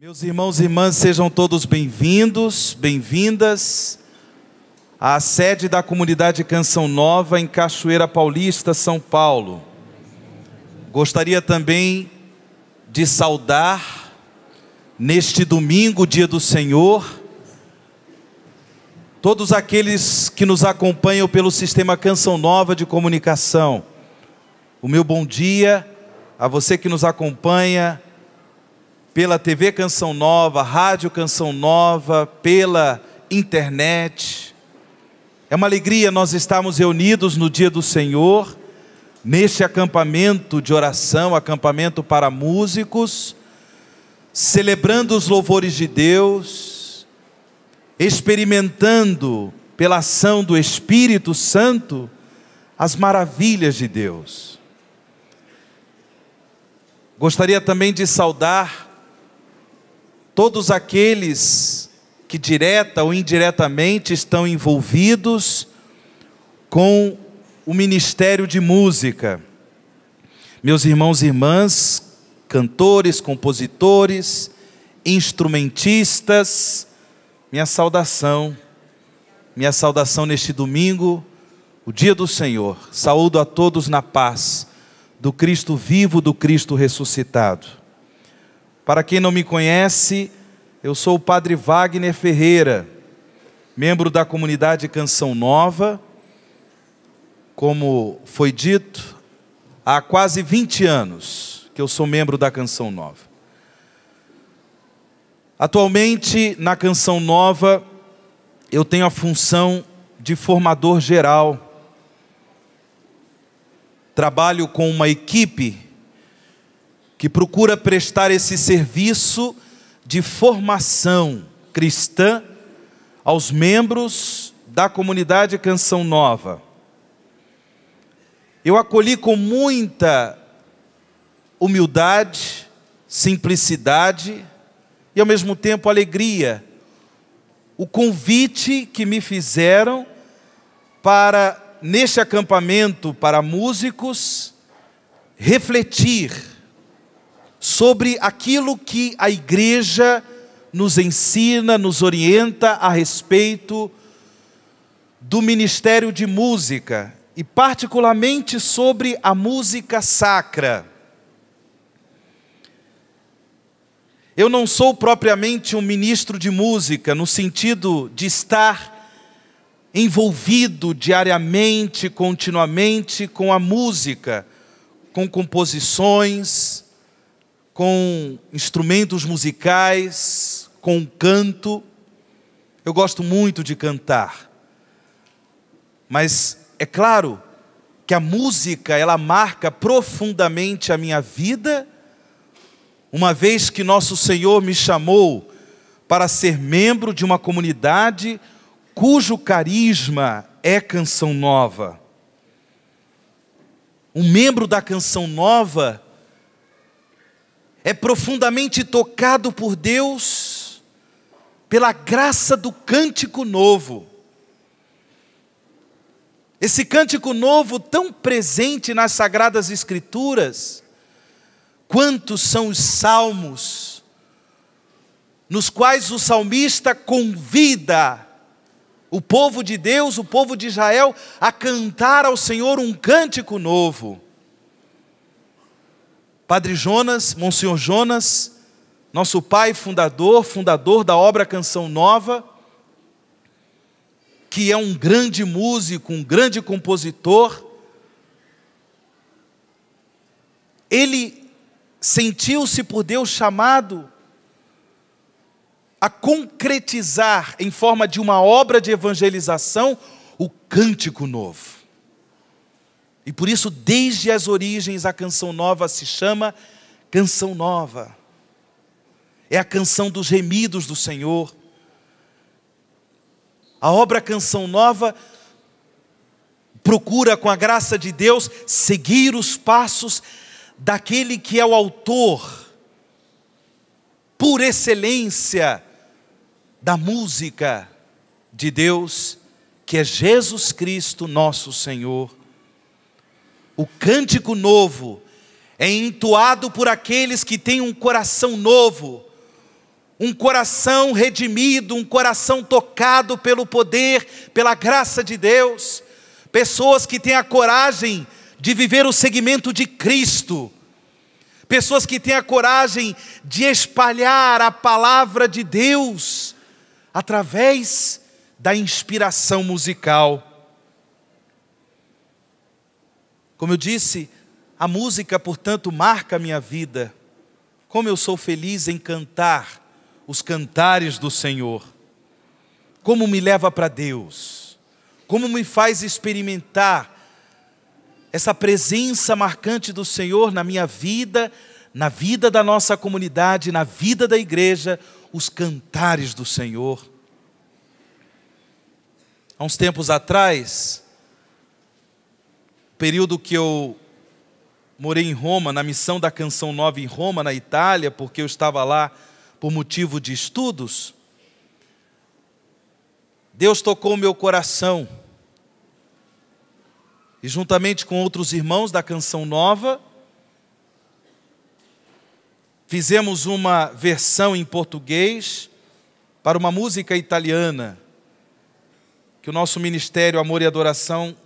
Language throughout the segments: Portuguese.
Meus irmãos e irmãs, sejam todos bem-vindos, bem-vindas à sede da comunidade Canção Nova em Cachoeira Paulista, São Paulo. Gostaria também de saudar, neste domingo, dia do Senhor, todos aqueles que nos acompanham pelo sistema Canção Nova de comunicação. O meu bom dia a você que nos acompanha pela TV Canção Nova, Rádio Canção Nova, pela internet. É uma alegria nós estarmos reunidos no dia do Senhor, neste acampamento de oração, acampamento para músicos, celebrando os louvores de Deus, experimentando pela ação do Espírito Santo as maravilhas de Deus. Gostaria também de saudar todos aqueles que direta ou indiretamente estão envolvidos com o ministério de música. Meus irmãos e irmãs, cantores, compositores, instrumentistas, minha saudação neste domingo, o dia do Senhor. Saúdo a todos na paz do Cristo vivo, do Cristo ressuscitado. Para quem não me conhece, eu sou o Padre Wagner Ferreira, membro da comunidade Canção Nova, como foi dito, há quase 20 anos que eu sou membro da Canção Nova. Atualmente, na Canção Nova, eu tenho a função de formador geral. Trabalho com uma equipe que procura prestar esse serviço de formação cristã aos membros da comunidade Canção Nova. Eu acolhi com muita humildade, simplicidade e ao mesmo tempo alegria o convite que me fizeram para, neste acampamento para músicos, refletir sobre aquilo que a igreja nos ensina, nos orienta a respeito do ministério de música e particularmente sobre a música sacra. Eu não sou propriamente um ministro de música no sentido de estar envolvido diariamente, continuamente com a música, com composições, com instrumentos musicais, com canto. Eu gosto muito de cantar. Mas é claro que a música, ela marca profundamente a minha vida, uma vez que nosso Senhor me chamou para ser membro de uma comunidade cujo carisma é Canção Nova. Um membro da Canção Nova é profundamente tocado por Deus, pela graça do cântico novo. Esse cântico novo tão presente nas Sagradas Escrituras. Quantos são os salmos nos quais o salmista convida o povo de Deus, o povo de Israel, a cantar ao Senhor um cântico novo. Padre Jonas, Monsenhor Jonas, nosso pai fundador da obra Canção Nova, que é um grande músico, um grande compositor, ele sentiu-se por Deus chamado a concretizar em forma de uma obra de evangelização o cântico novo. E por isso, desde as origens, a Canção Nova se chama Canção Nova. É a canção dos remidos do Senhor. A obra Canção Nova procura, com a graça de Deus, seguir os passos daquele que é o autor, por excelência, da música de Deus, que é Jesus Cristo, nosso Senhor. O cântico novo é entoado por aqueles que têm um coração novo, um coração redimido, um coração tocado pelo poder, pela graça de Deus. Pessoas que têm a coragem de viver o seguimento de Cristo. Pessoas que têm a coragem de espalhar a palavra de Deus através da inspiração musical. Como eu disse, a música, portanto, marca a minha vida. Como eu sou feliz em cantar os cantares do Senhor. Como me leva para Deus. Como me faz experimentar essa presença marcante do Senhor na minha vida, na vida da nossa comunidade, na vida da igreja, os cantares do Senhor. Há uns tempos atrás, período que eu morei em Roma, na missão da Canção Nova em Roma, na Itália, porque eu estava lá por motivo de estudos, Deus tocou o meu coração. E juntamente com outros irmãos da Canção Nova, fizemos uma versão em português para uma música italiana, que o nosso Ministério Amor e Adoração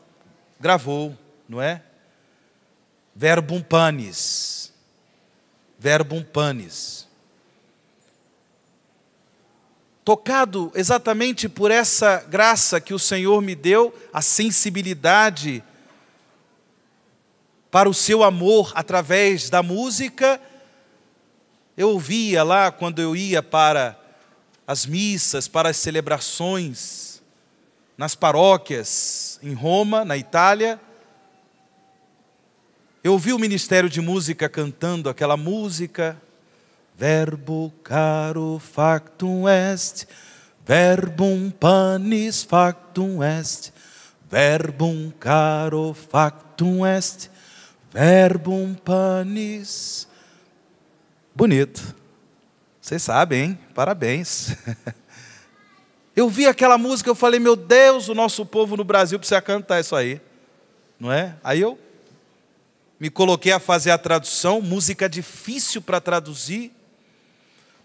gravou, não é? Verbum Panis. Verbum Panis. Tocado exatamente por essa graça que o Senhor me deu, a sensibilidade para o seu amor através da música, eu ouvia lá quando eu ia para as missas, para as celebrações, nas paróquias em Roma, na Itália, eu ouvi o Ministério de Música cantando aquela música, Verbo caro factum est, verbum panis factum est, verbum caro factum est, verbum panis. Bonito. Vocês sabem, hein? Parabéns. Eu vi aquela música, eu falei, meu Deus, o nosso povo no Brasil precisa cantar isso aí. Não é? Aí eu me coloquei a fazer a tradução, música difícil para traduzir,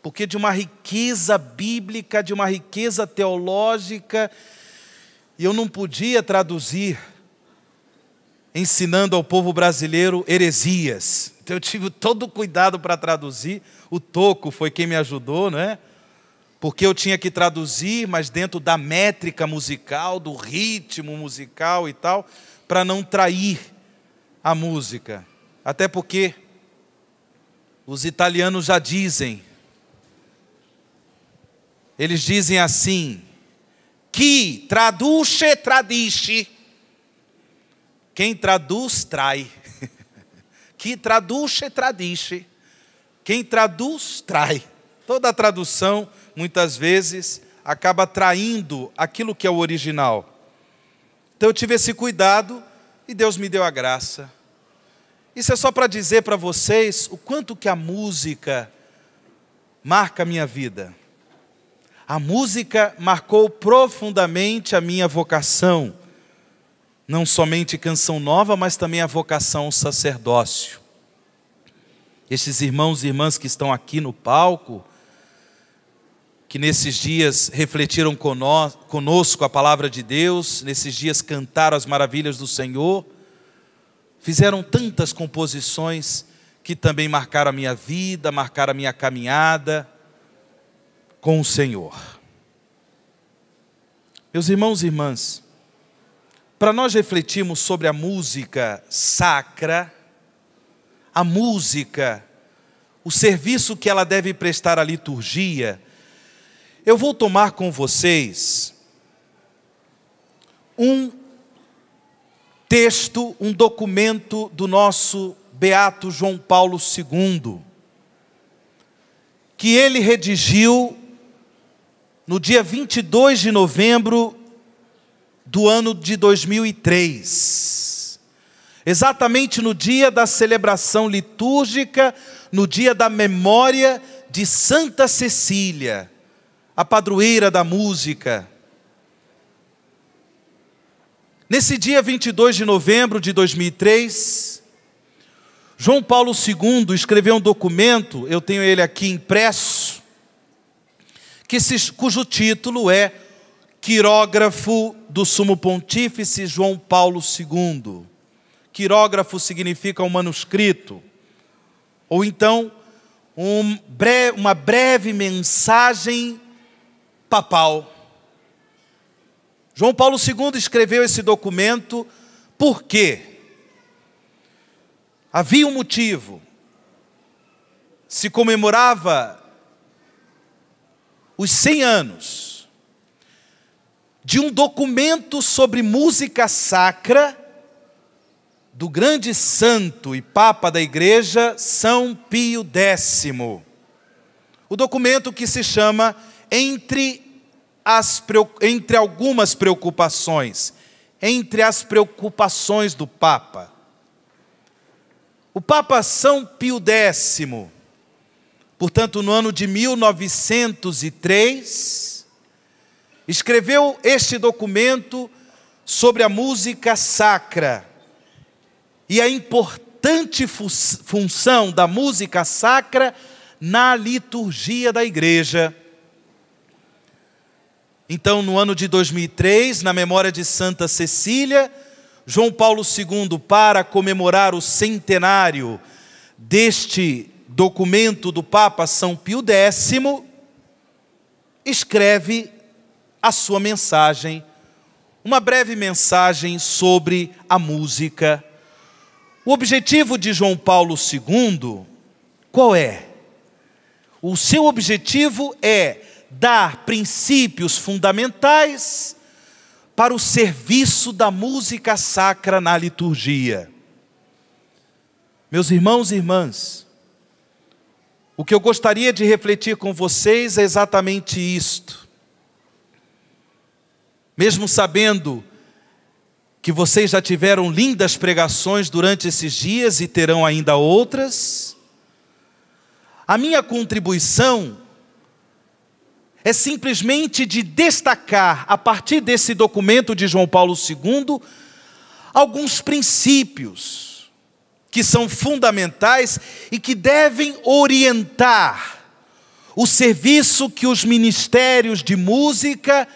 porque de uma riqueza bíblica, de uma riqueza teológica, e eu não podia traduzir ensinando ao povo brasileiro heresias. Então eu tive todo o cuidado para traduzir. O Toco foi quem me ajudou, não é? Porque eu tinha que traduzir, mas dentro da métrica musical, do ritmo musical e tal, para não trair a música. Até porque os italianos já dizem, eles dizem assim, chi traduce, tradisce. Quem traduz, trai. Chi traduce, tradisce. Quem traduz, trai. Toda tradução, muitas vezes, acaba traindo aquilo que é o original. Então eu tive esse cuidado e Deus me deu a graça. Isso é só para dizer para vocês o quanto que a música marca a minha vida. A música marcou profundamente a minha vocação. Não somente Canção Nova, mas também a vocação ao sacerdócio. Esses irmãos e irmãs que estão aqui no palco, que nesses dias refletiram conosco a palavra de Deus, nesses dias cantaram as maravilhas do Senhor, fizeram tantas composições que também marcaram a minha vida, marcaram a minha caminhada com o Senhor. Meus irmãos e irmãs, para nós refletirmos sobre a música sacra, a música, o serviço que ela deve prestar à liturgia, eu vou tomar com vocês um texto, um documento do nosso beato João Paulo II, que ele redigiu no dia 22 de novembro do ano de 2003, exatamente no dia da celebração litúrgica, no dia da memória de Santa Cecília, a padroeira da música. Nesse dia 22 de novembro de 2003, João Paulo II escreveu um documento, eu tenho ele aqui impresso, cujo título é Quirógrafo do Sumo Pontífice João Paulo II. Quirógrafo significa um manuscrito, ou então uma breve mensagem papal. João Paulo II escreveu esse documento porque havia um motivo. Se comemorava os 100 anos de um documento sobre música sacra do grande santo e papa da igreja, São Pio X. O documento que se chama Entre algumas preocupações, entre as preocupações do Papa. O Papa São Pio X, portanto, no ano de 1903, escreveu este documento sobre a música sacra e a importante função da música sacra na liturgia da igreja. Então, no ano de 2003, na memória de Santa Cecília, João Paulo II, para comemorar o centenário deste documento do Papa São Pio X, escreve a sua mensagem, uma breve mensagem sobre a música. O objetivo de João Paulo II, qual é? O seu objetivo é dar princípios fundamentais para o serviço da música sacra na liturgia. Meus irmãos e irmãs, o que eu gostaria de refletir com vocês é exatamente isto. Mesmo sabendo que vocês já tiveram lindas pregações durante esses dias e terão ainda outras, a minha contribuição é simplesmente de destacar, a partir desse documento de João Paulo II, alguns princípios que são fundamentais e que devem orientar o serviço que os ministérios de música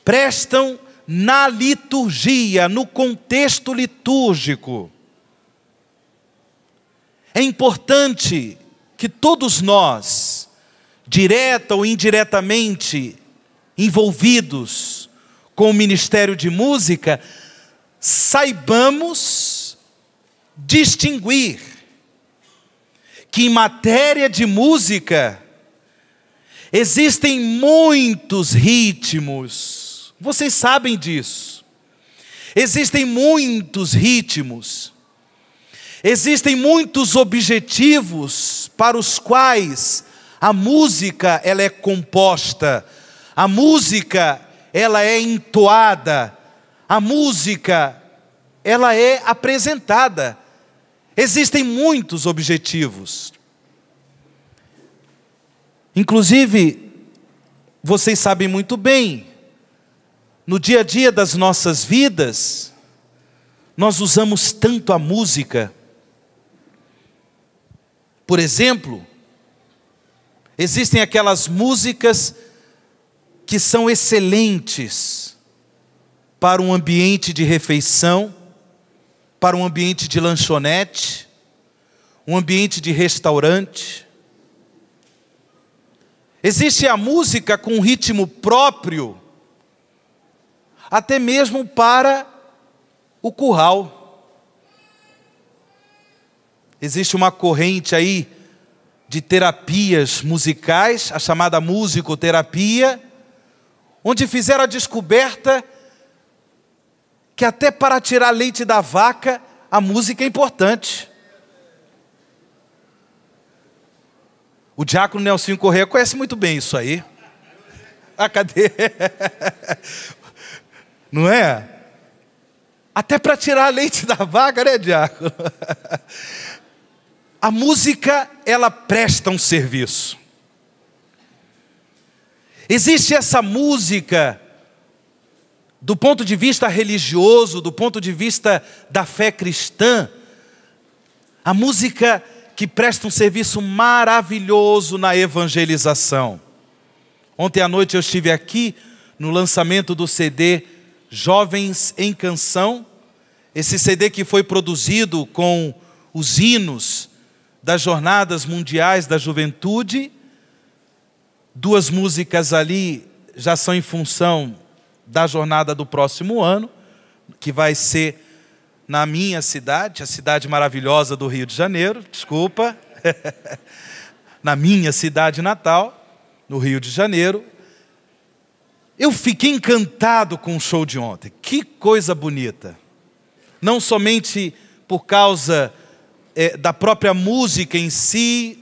prestam na liturgia, no contexto litúrgico. É importante que todos nós, direta ou indiretamente envolvidos com o ministério de música, saibamos distinguir que em matéria de música existem muitos ritmos. Vocês sabem disso. Existem muitos ritmos. Existem muitos objetivos para os quais a música ela é composta, a música ela é entoada, a música ela é apresentada. Existem muitos objetivos. Inclusive, vocês sabem muito bem, no dia a dia das nossas vidas, nós usamos tanto a música. Por exemplo, existem aquelas músicas que são excelentes para um ambiente de refeição, para um ambiente de lanchonete, um ambiente de restaurante. Existe a música com um ritmo próprio, até mesmo para o curral. Existe uma corrente aí de terapias musicais, a chamada musicoterapia, onde fizeram a descoberta que até para tirar leite da vaca, a música é importante. O diácono Nelsinho Corrêa conhece muito bem isso aí. Ah, cadê? Não é? Até para tirar leite da vaca, né, diácono? A música, ela presta um serviço. Existe essa música, do ponto de vista religioso, do ponto de vista da fé cristã, a música que presta um serviço maravilhoso na evangelização. Ontem à noite eu estive aqui no lançamento do CD Jovens em Canção, esse CD que foi produzido com os hinos das Jornadas Mundiais da Juventude. 2 músicas ali já são em função da jornada do próximo ano, que vai ser na minha cidade, a cidade maravilhosa do Rio de Janeiro, desculpa, na minha cidade natal, no Rio de Janeiro. Eu fiquei encantado com o show de ontem, que coisa bonita. Não somente por causa da própria música em si,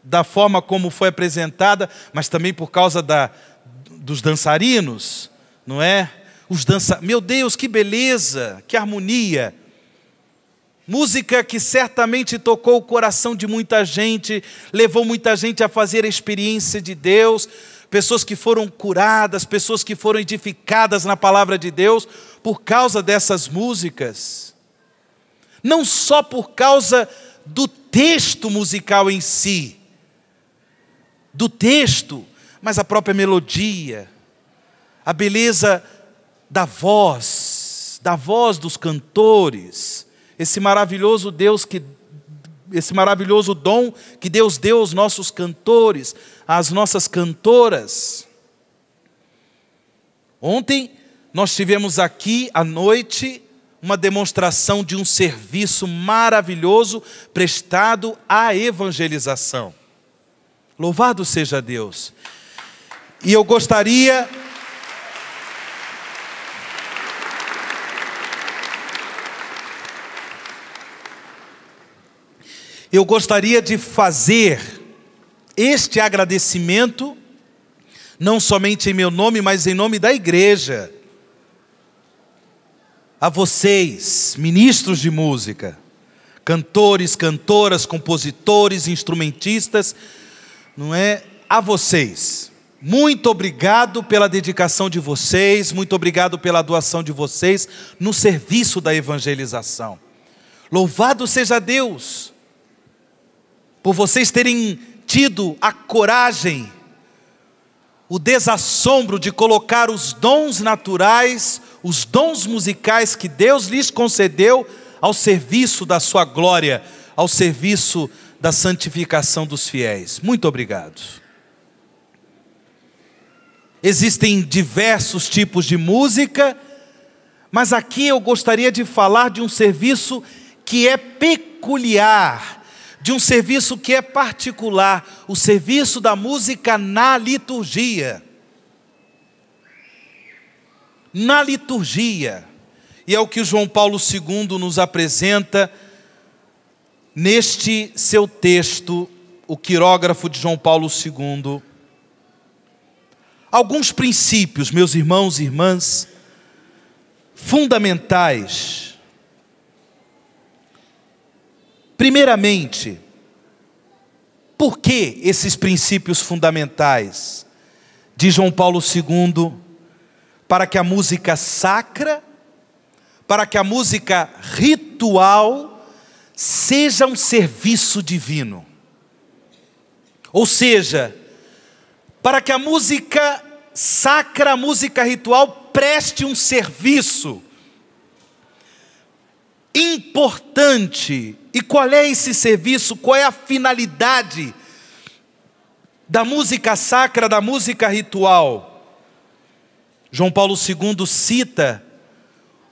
da forma como foi apresentada, mas também por causa dos dançarinos, não é? Meu Deus, que beleza, que harmonia. Música que certamente tocou o coração de muita gente, levou muita gente a fazer a experiência de Deus, pessoas que foram curadas, pessoas que foram edificadas na palavra de Deus por causa dessas músicas. Não só por causa do texto musical em si, do texto, mas a própria melodia, a beleza da voz dos cantores, esse maravilhoso dom que Deus deu aos nossos cantores, às nossas cantoras. Ontem nós tivemos aqui à noite uma demonstração de um serviço maravilhoso prestado à evangelização. Louvado seja Deus. E eu gostaria de fazer este agradecimento, não somente em meu nome, mas em nome da igreja, a vocês, ministros de música, cantores, cantoras, compositores, instrumentistas, não é? A vocês. Muito obrigado pela dedicação de vocês, muito obrigado pela doação de vocês no serviço da evangelização. Louvado seja Deus por vocês terem tido a coragem, o desassombro de colocar os dons naturais, os dons musicais que Deus lhes concedeu ao serviço da sua glória, ao serviço da santificação dos fiéis. Muito obrigado. Existem diversos tipos de música, mas aqui eu gostaria de falar de um serviço que é peculiar, de um serviço que é particular, o serviço da música na liturgia. Na liturgia, e é o que o João Paulo II nos apresenta neste seu texto, o quirógrafo de João Paulo II. Alguns princípios, meus irmãos e irmãs, fundamentais. Primeiramente, por que esses princípios fundamentais de João Paulo II? Para que a música sacra, para que a música ritual seja um serviço divino. Ou seja, para que a música sacra, a música ritual preste um serviço importante. E qual é esse serviço? Qual é a finalidade da música sacra, da música ritual? João Paulo II cita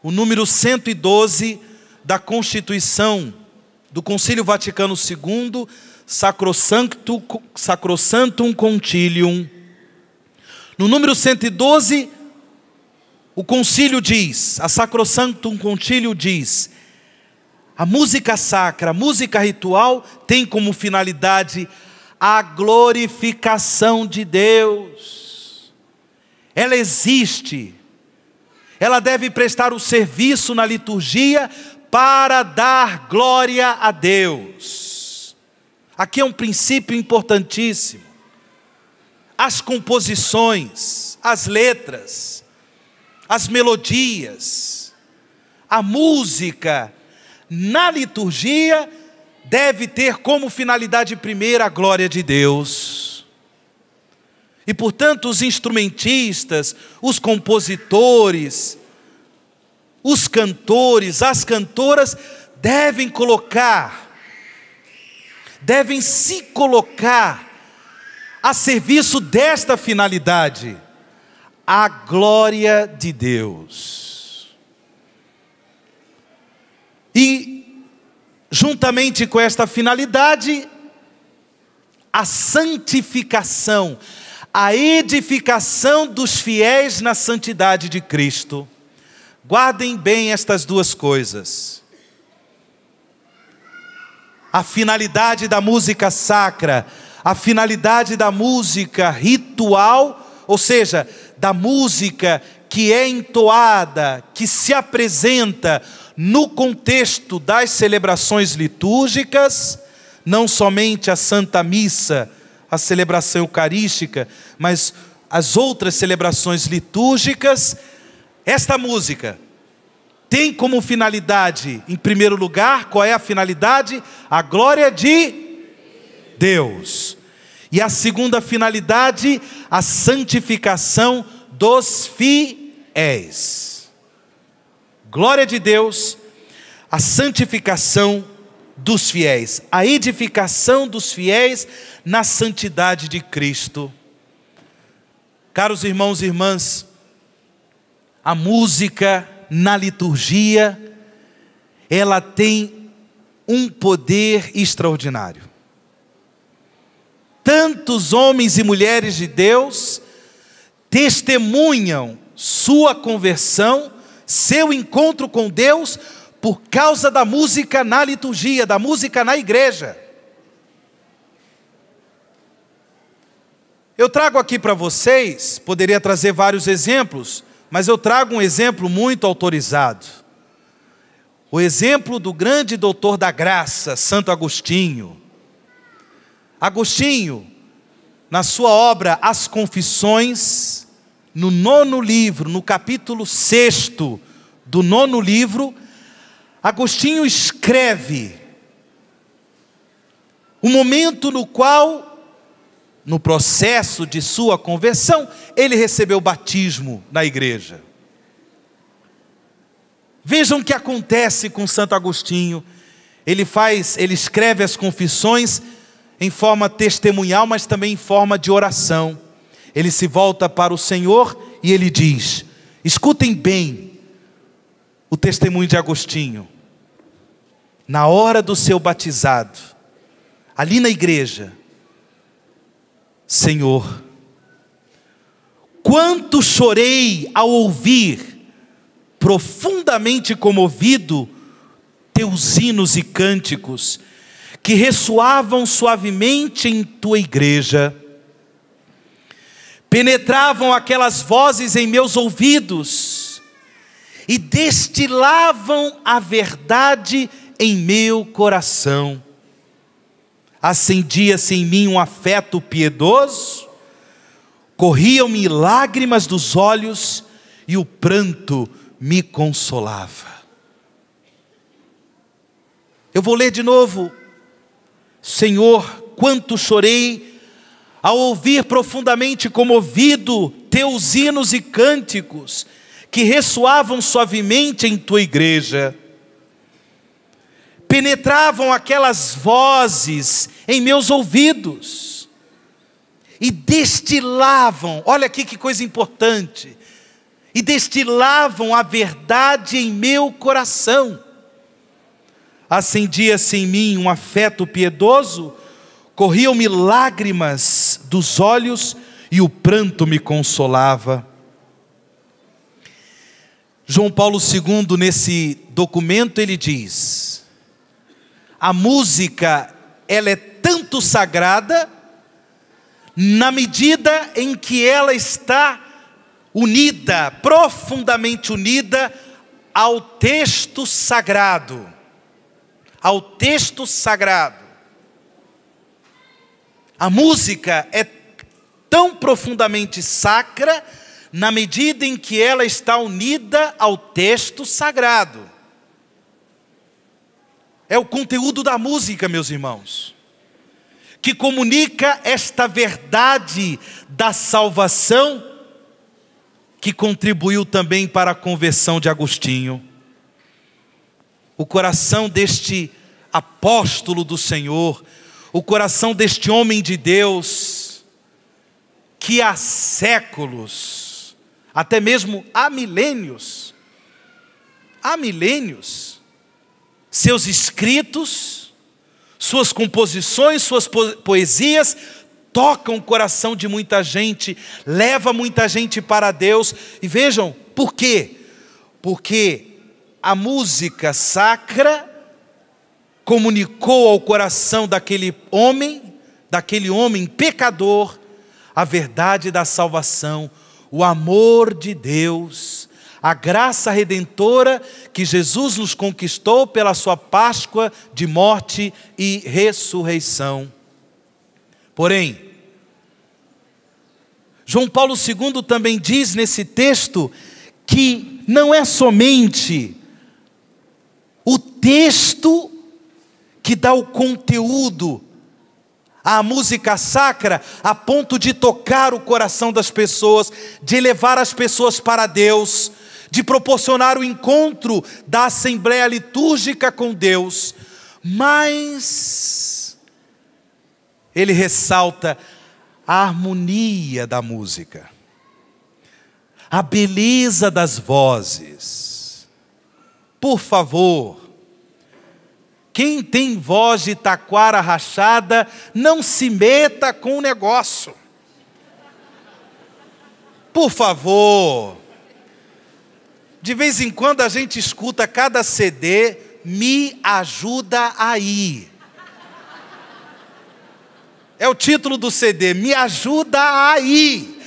o número 112 da Constituição do Concílio Vaticano II, Sacrosanctum Concilium. No número 112, o concílio diz, a Sacrosanctum Concilium diz: a música sacra, a música ritual tem como finalidade a glorificação de Deus. Ela existe, ela deve prestar o serviço na liturgia para dar glória a Deus. Aqui é um princípio importantíssimo. As composições, as letras, as melodias, a música na liturgia deve ter como finalidade primeira a glória de Deus. E, portanto, os instrumentistas, os compositores, os cantores, as cantoras devem se colocar a serviço desta finalidade, a glória de Deus. E, juntamente com esta finalidade, a santificação, a edificação dos fiéis na santidade de Cristo. Guardem bem estas duas coisas. A finalidade da música sacra, a finalidade da música ritual, ou seja, da música que é entoada, que se apresenta no contexto das celebrações litúrgicas, não somente a Santa Missa, a celebração eucarística, mas as outras celebrações litúrgicas. Esta música tem como finalidade, em primeiro lugar, qual é a finalidade? A glória de Deus. E a segunda finalidade, a santificação dos fiéis. Glória de Deus, a santificação dos fiéis, a edificação dos fiéis na santidade de Cristo. Caros irmãos e irmãs, a música na liturgia, ela tem um poder extraordinário. Tantos homens e mulheres de Deus testemunham sua conversão, seu encontro com Deus, por causa da música na liturgia, da música na igreja. Eu trago aqui para vocês, poderia trazer vários exemplos, mas eu trago um exemplo muito autorizado. O exemplo do grande doutor da graça, Santo Agostinho. Agostinho, na sua obra As Confissões, no 9º livro, no capítulo 6º do 9º livro, Agostinho escreve o momento no qual, no processo de sua conversão, ele recebeu o batismo na igreja. Vejam o que acontece com Santo Agostinho. Ele escreve as confissões em forma testemunhal, mas também em forma de oração. Ele se volta para o Senhor e ele diz, escutem bem o testemunho de Agostinho. Na hora do seu batizado, ali na igreja, Senhor, quanto chorei ao ouvir, profundamente comovido, teus hinos e cânticos, que ressoavam suavemente em tua igreja. Penetravam aquelas vozes em meus ouvidos e destilavam a verdade em meu coração. Acendia-se em mim um afeto piedoso, corriam-me lágrimas dos olhos e o pranto me consolava. Eu vou ler de novo. Senhor, quanto chorei ao ouvir profundamente comovido teus hinos e cânticos, que ressoavam suavemente em tua igreja. Penetravam aquelas vozes em meus ouvidos e destilavam, olha aqui que coisa importante, e destilavam a verdade em meu coração. Acendia-se em mim um afeto piedoso, corriam-me lágrimas dos olhos e o pranto me consolava. João Paulo II, nesse documento, ele diz: a música, ela é tanto sagrada, na medida em que ela está unida, profundamente unida ao texto sagrado. Ao texto sagrado. A música é tão profundamente sacra, na medida em que ela está unida ao texto sagrado. É o conteúdo da música, meus irmãos, que comunica esta verdade da salvação, que contribuiu também para a conversão de Agostinho. O coração deste apóstolo do Senhor, o coração deste homem de Deus, que há séculos, até mesmo há milênios, seus escritos, suas composições, suas poesias, tocam o coração de muita gente, leva muita gente para Deus. E vejam, por quê? Porque a música sacra comunicou ao coração daquele homem pecador, a verdade da salvação, o amor de Deus, a graça redentora que Jesus nos conquistou pela sua Páscoa de morte e ressurreição. Porém, João Paulo II também diz nesse texto que não é somente o texto que dá o conteúdo à música sacra, a ponto de tocar o coração das pessoas, de levar as pessoas para Deus, de proporcionar o encontro da assembleia litúrgica com Deus, mas ele ressalta a harmonia da música, a beleza das vozes. Por favor, quem tem voz de taquara rachada, não se meta com o negócio. Por favor. De vez em quando a gente escuta cada CD, Me Ajuda Aí. É o título do CD, Me Ajuda Aí.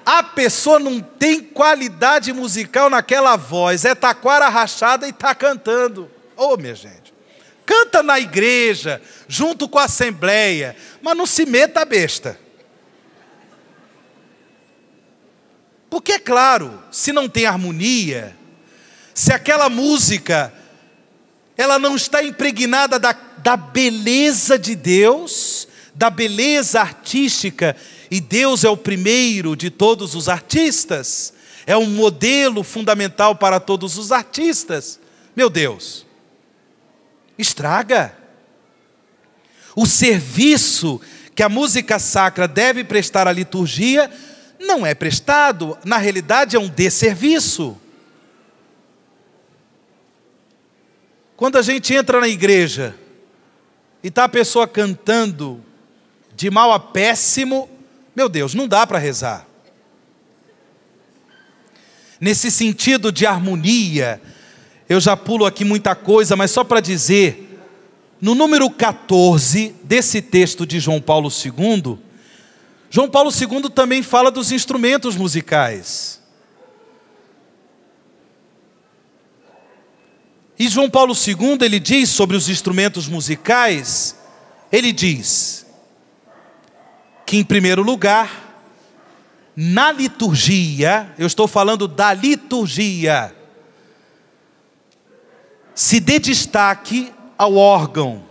A pessoa não tem qualidade musical naquela voz, é taquara rachada e está cantando. Ô, minha gente, canta na igreja, junto com a assembleia, mas não se meta a besta. Porque é claro, se não tem harmonia, se aquela música, ela não está impregnada da beleza de Deus, da beleza artística, e Deus é o primeiro de todos os artistas, é um modelo fundamental para todos os artistas, meu Deus, estraga. O serviço que a música sacra deve prestar à liturgia não é prestado, na realidade é um desserviço. Quando a gente entra na igreja e está a pessoa cantando de mal a péssimo, meu Deus, não dá para rezar. Nesse sentido de harmonia, eu já pulo aqui muita coisa, mas só para dizer, no número 14 desse texto de João Paulo II, João Paulo II também fala dos instrumentos musicais. E João Paulo II, ele diz sobre os instrumentos musicais, ele diz que, em primeiro lugar, na liturgia, eu estou falando da liturgia, se dê destaque ao órgão,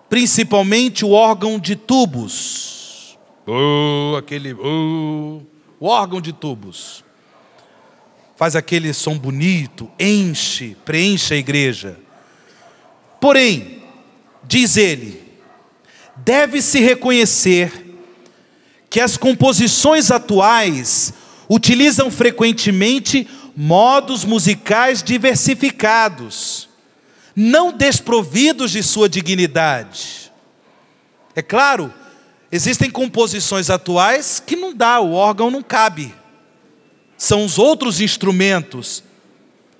principalmente o órgão de tubos. O órgão de tubos. Faz aquele som bonito, preenche a igreja. Porém, diz ele, deve-se reconhecer que as composições atuais utilizam frequentemente modos musicais diversificados, não desprovidos de sua dignidade. É claro, existem composições atuais que não dá, o órgão não cabe. São os outros instrumentos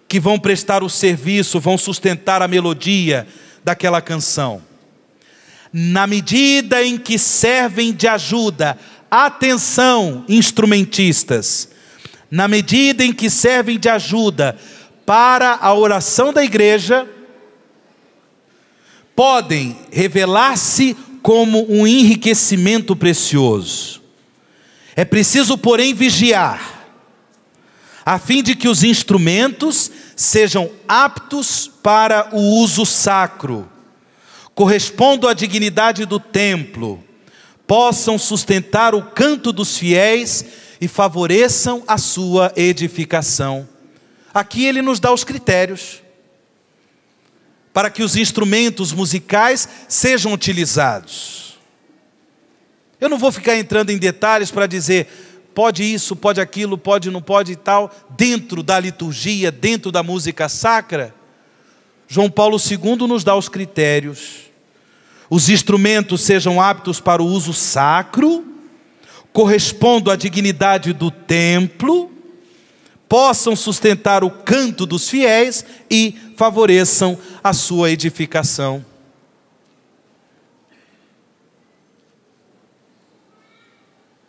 que vão prestar o serviço, vão sustentar a melodia daquela canção. Na medida em que servem de ajuda, atenção, instrumentistas, na medida em que servem de ajuda para a oração da igreja, podem revelar-se como um enriquecimento precioso. É preciso, porém, vigiar, a fim de que os instrumentos sejam aptos para o uso sacro, correspondam à dignidade do templo, possam sustentar o canto dos fiéis e favoreçam a sua edificação. Aqui ele nos dá os critérios para que os instrumentos musicais sejam utilizados. Eu não vou ficar entrando em detalhes para dizer pode isso, pode aquilo, pode, não pode e tal, dentro da liturgia, dentro da música sacra. João Paulo II nos dá os critérios. Os instrumentos sejam aptos para o uso sacro, correspondam à dignidade do templo, possam sustentar o canto dos fiéis e favoreçam a sua edificação.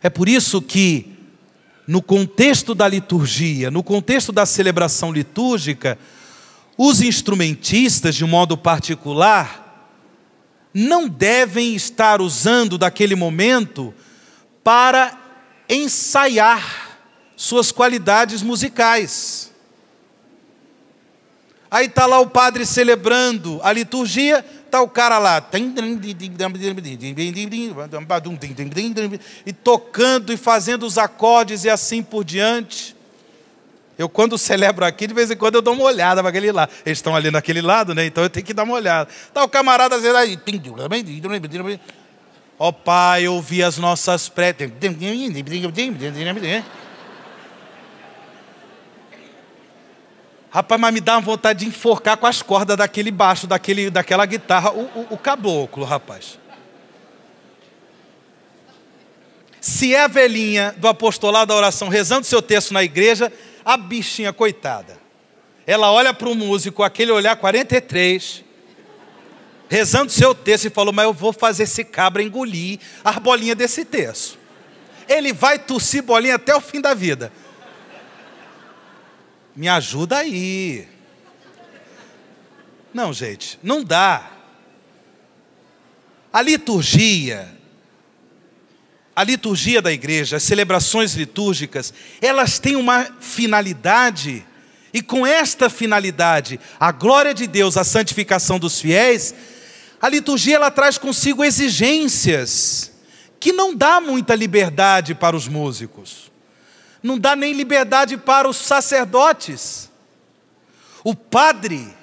É por isso que, no contexto da liturgia, no contexto da celebração litúrgica, os instrumentistas, de um modo particular, não devem estar usando daquele momento para ensaiar suas qualidades musicais. Aí está lá o padre celebrando a liturgia, está o cara lá, e tocando e fazendo os acordes e assim por diante. Eu, quando celebro aqui, de vez em quando eu dou uma olhada para aquele lado. Eles estão ali naquele lado, né? Então eu tenho que dar uma olhada. Está o camarada dizendo aí, ó Pai, ouvi as nossas preces. Rapaz, mas me dá uma vontade de enforcar com as cordas daquele baixo, daquela guitarra, o caboclo, rapaz. Se é a velhinha do apostolado da oração rezando seu texto na igreja, a bichinha, coitada, ela olha para o músico, aquele olhar 43, rezando seu texto e falou, mas eu vou fazer esse cabra engolir as bolinhas desse texto. Ele vai tossir bolinha até o fim da vida. Me ajuda aí. Não, gente, não dá. A liturgia da igreja, as celebrações litúrgicas, elas têm uma finalidade, e com esta finalidade, a glória de Deus, a santificação dos fiéis, a liturgia ela traz consigo exigências, que não dá muita liberdade para os músicos, não dá nem liberdade para os sacerdotes. O padre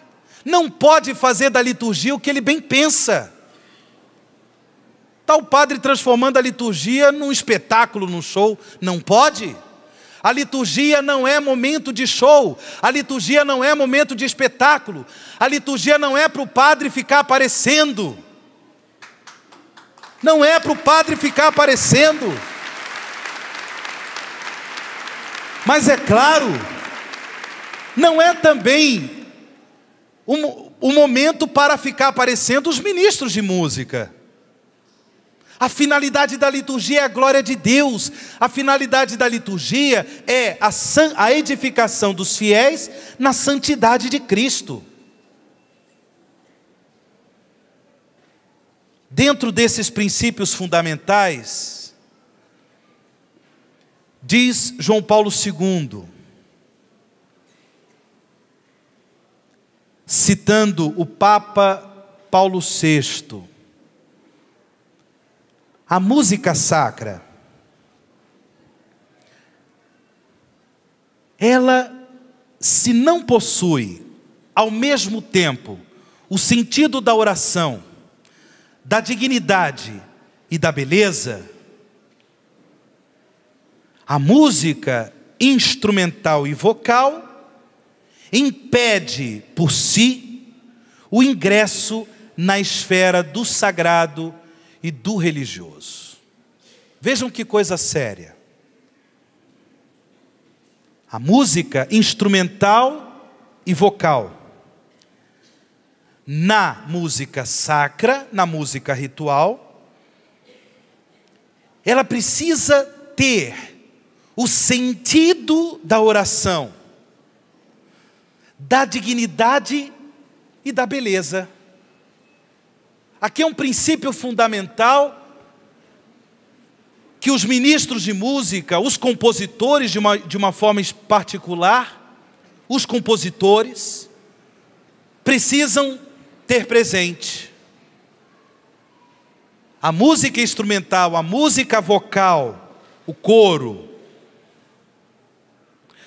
não pode fazer da liturgia o que ele bem pensa. Está o padre transformando a liturgia num espetáculo, num show. Não pode. A liturgia não é momento de show. A liturgia não é momento de espetáculo. A liturgia não é para o padre ficar aparecendo. Não é para o padre ficar aparecendo. Mas é claro, não é também o momento para ficar aparecendo os ministros de música. A finalidade da liturgia é a glória de Deus. A finalidade da liturgia é a edificação dos fiéis na santidade de Cristo. Dentro desses princípios fundamentais, diz João Paulo II, citando o Papa Paulo VI, a música sacra, ela, se não possui, ao mesmo tempo, o sentido da oração, da dignidade e da beleza, a música instrumental e vocal impede por si o ingresso na esfera do sagrado e do religioso. Vejam que coisa séria. A música instrumental e vocal, na música sacra, na música ritual, ela precisa ter o sentido da oração, da dignidade e da beleza. Aqui é um princípio fundamental que os ministros de música, os compositores de uma forma particular, os compositores, precisam ter presente. A música instrumental, a música vocal, o coro,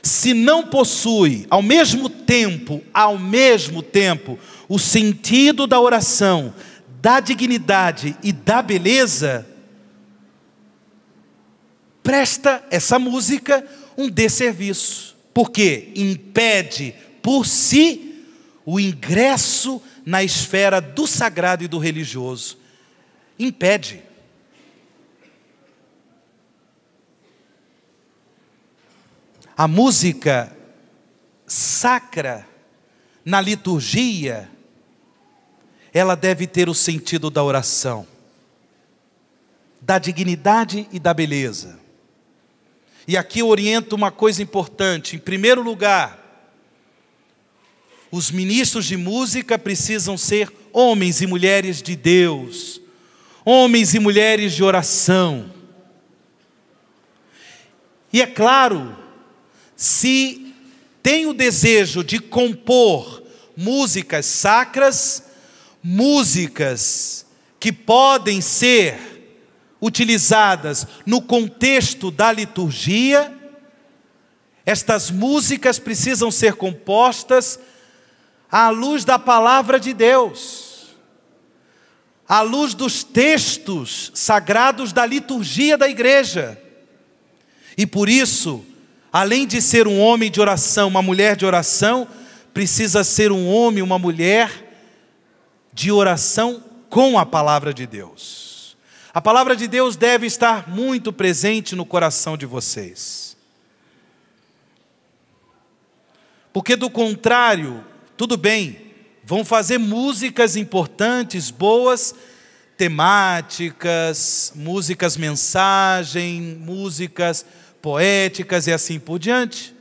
se não possui ao mesmo tempo, o sentido da oração, da dignidade e da beleza, presta essa música um desserviço, porque impede por si o ingresso na esfera do sagrado e do religioso. Impede. A música sacra na liturgia, ela deve ter o sentido da oração, da dignidade e da beleza. E aqui eu oriento uma coisa importante. Em primeiro lugar, os ministros de música precisam ser homens e mulheres de Deus, homens e mulheres de oração. E é claro, se tem o desejo de compor músicas sacras, músicas que podem ser utilizadas no contexto da liturgia, estas músicas precisam ser compostas à luz da palavra de Deus, à luz dos textos sagrados da liturgia da igreja. E por isso, além de ser um homem de oração, uma mulher de oração, precisa ser um homem, uma mulher de oração com a palavra de Deus. A palavra de Deus deve estar muito presente no coração de vocês. Porque do contrário, tudo bem, vão fazer músicas importantes, boas, temáticas, músicas mensagem, músicas poéticas e assim por diante,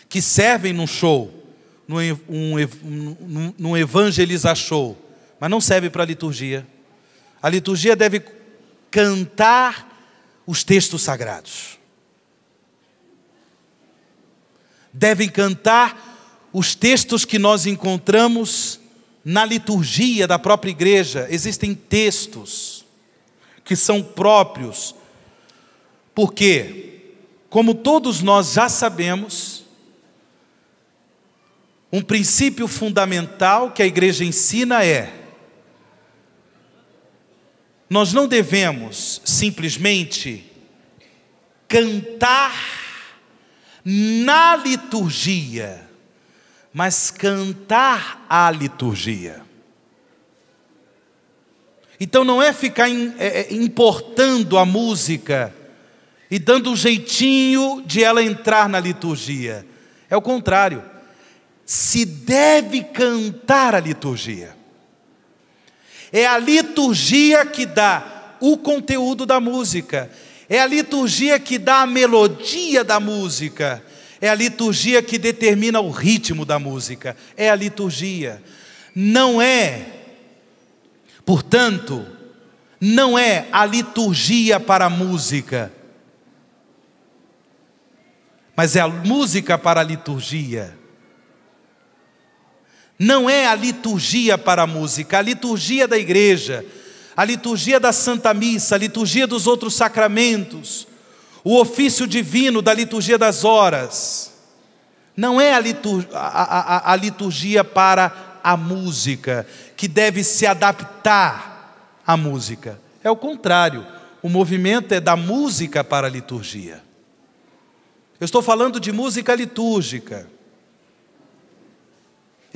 que servem num show, num evangelizar show, mas não serve para a liturgia. A liturgia deve cantar os textos sagrados. Devem cantar os textos que nós encontramos na liturgia da própria igreja. Existem textos que são próprios, porque, como todos nós já sabemos, um princípio fundamental que a igreja ensina é: nós não devemos simplesmente cantar na liturgia, mas cantar a liturgia. Então não é ficar importando a música e dando um jeitinho de ela entrar na liturgia. É o contrário. Se deve cantar a liturgia. É a liturgia que dá o conteúdo da música. É a liturgia que dá a melodia da música. É a liturgia que determina o ritmo da música. É a liturgia. Não é, portanto, não é a liturgia para a música, mas é a música para a liturgia. Não é a liturgia para a música, a liturgia da igreja, a liturgia da Santa Missa, a liturgia dos outros sacramentos, o ofício divino da liturgia das horas. Não é a liturgia para a música, que deve se adaptar à música. É o contrário, o movimento é da música para a liturgia. Eu estou falando de música litúrgica.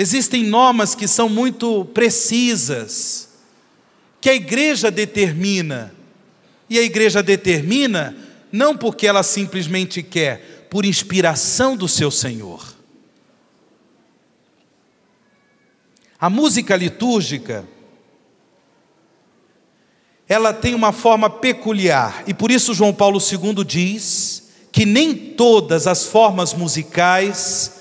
Existem normas que são muito precisas, que a igreja determina. E a igreja determina não porque ela simplesmente quer, por inspiração do seu Senhor. A música litúrgica, ela tem uma forma peculiar, e por isso João Paulo II diz que nem todas as formas musicais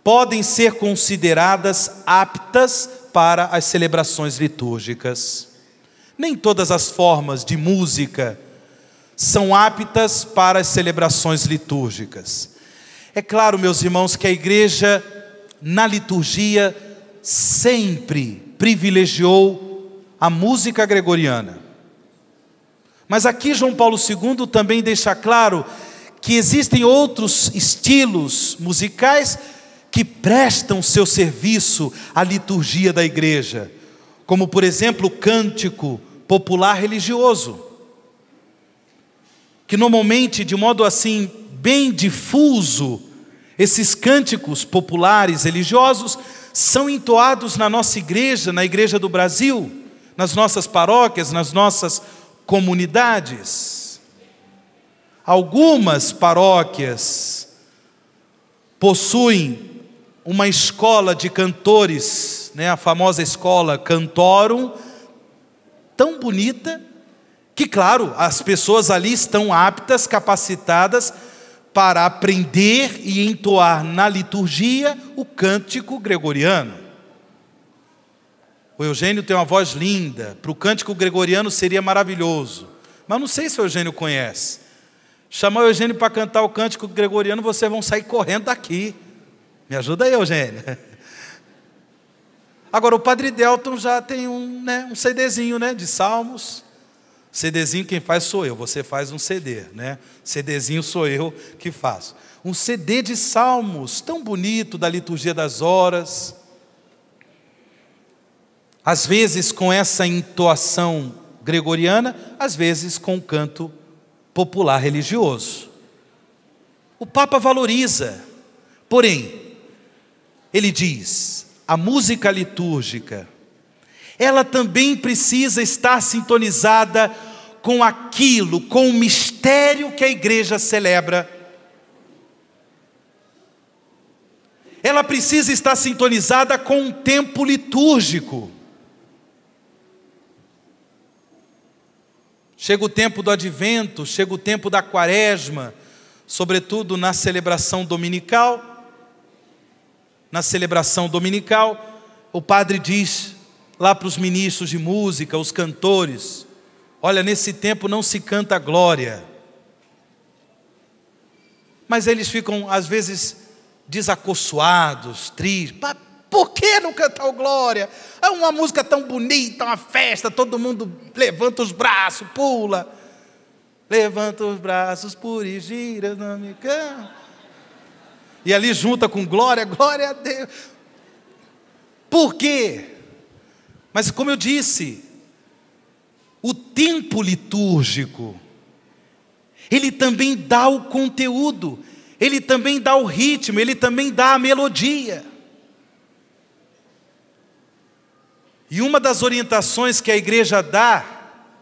podem ser consideradas aptas para as celebrações litúrgicas. Nem todas as formas de música são aptas para as celebrações litúrgicas. É claro, meus irmãos, que a igreja, na liturgia, sempre privilegiou a música gregoriana. Mas aqui João Paulo II também deixa claro que existem outros estilos musicais que prestam seu serviço à liturgia da igreja, como por exemplo o cântico popular religioso, que normalmente, de modo assim bem difuso, esses cânticos populares religiosos são entoados na nossa igreja, na igreja do Brasil, nas nossas paróquias, nas nossas comunidades. Algumas paróquias possuem uma escola de cantores, a famosa escola Cantorum, tão bonita, que claro, as pessoas ali estão aptas, capacitadas para aprender e entoar na liturgia o cântico gregoriano. O Eugênio tem uma voz linda, para o cântico gregoriano seria maravilhoso, mas não sei se o Eugênio conhece. Chamar o Eugênio para cantar o cântico gregoriano, vocês vão sair correndo daqui. Me ajuda aí, Eugênio. Agora, o Padre Delton já tem um CDzinho, de salmos. CDzinho quem faz sou eu, você faz um CD, CDzinho sou eu que faço. Um CD de salmos, tão bonito, da liturgia das horas. Às vezes com essa entoação gregoriana, às vezes com canto popular religioso. O Papa valoriza, porém, ele diz, a música litúrgica, ela também precisa estar sintonizada com aquilo, com o mistério que a igreja celebra. Ela precisa estar sintonizada com o tempo litúrgico. Chega o tempo do advento, chega o tempo da quaresma, sobretudo na celebração dominical. Na celebração dominical, o padre diz lá para os ministros de música, os cantores, olha, nesse tempo não se canta glória. Mas eles ficam, às vezes, desacossoados, tristes. Por que não cantar o glória? É uma música tão bonita, uma festa, todo mundo levanta os braços, pula. Levanta os braços, pura e gira, não me canta. E ali junta com glória, glória a Deus. Por quê? Mas como eu disse, o tempo litúrgico, ele também dá o conteúdo, ele também dá o ritmo, ele também dá a melodia. E uma das orientações que a igreja dá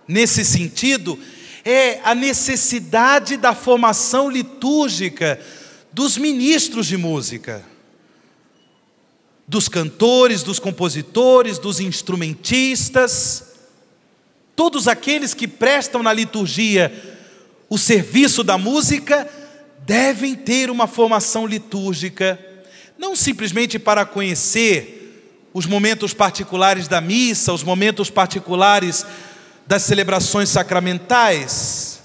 nesse sentido é a necessidade da formação litúrgica dos ministros de música, dos cantores, dos compositores, dos instrumentistas, todos aqueles que prestam na liturgia o serviço da música, devem ter uma formação litúrgica, não simplesmente para conhecer os momentos particulares da missa, os momentos particulares das celebrações sacramentais,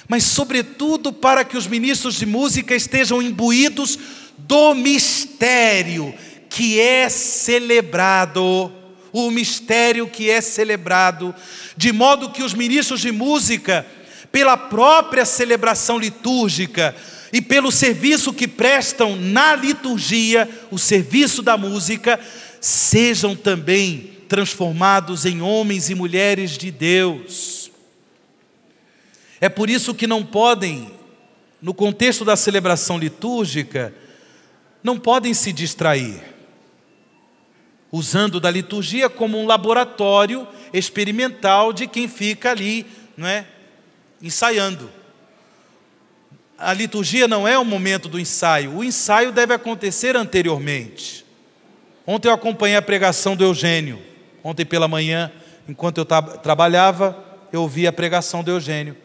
mas sobretudo para que os ministros de música estejam imbuídos do mistério que é celebrado, o mistério que é celebrado, de modo que os ministros de música, pela própria celebração litúrgica e pelo serviço que prestam na liturgia, o serviço da música, sejam também transformados em homens e mulheres de Deus. É por isso que não podem, no contexto da celebração litúrgica, não podem se distrair, usando da liturgia como um laboratório experimental de quem fica ali, ensaiando. A liturgia não é o momento do ensaio, o ensaio deve acontecer anteriormente. Ontem eu acompanhei a pregação do Eugênio, ontem pela manhã, enquanto eu trabalhava, eu ouvi a pregação do Eugênio.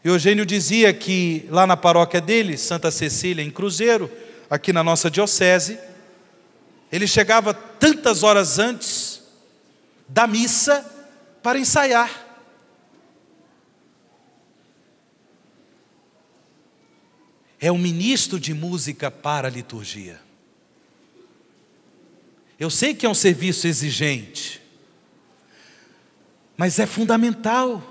E Eugênio dizia que lá na paróquia dele, Santa Cecília, em Cruzeiro, aqui na nossa diocese, ele chegava tantas horas antes da missa para ensaiar. É um ministro de música para a liturgia. Eu sei que é um serviço exigente, mas é fundamental.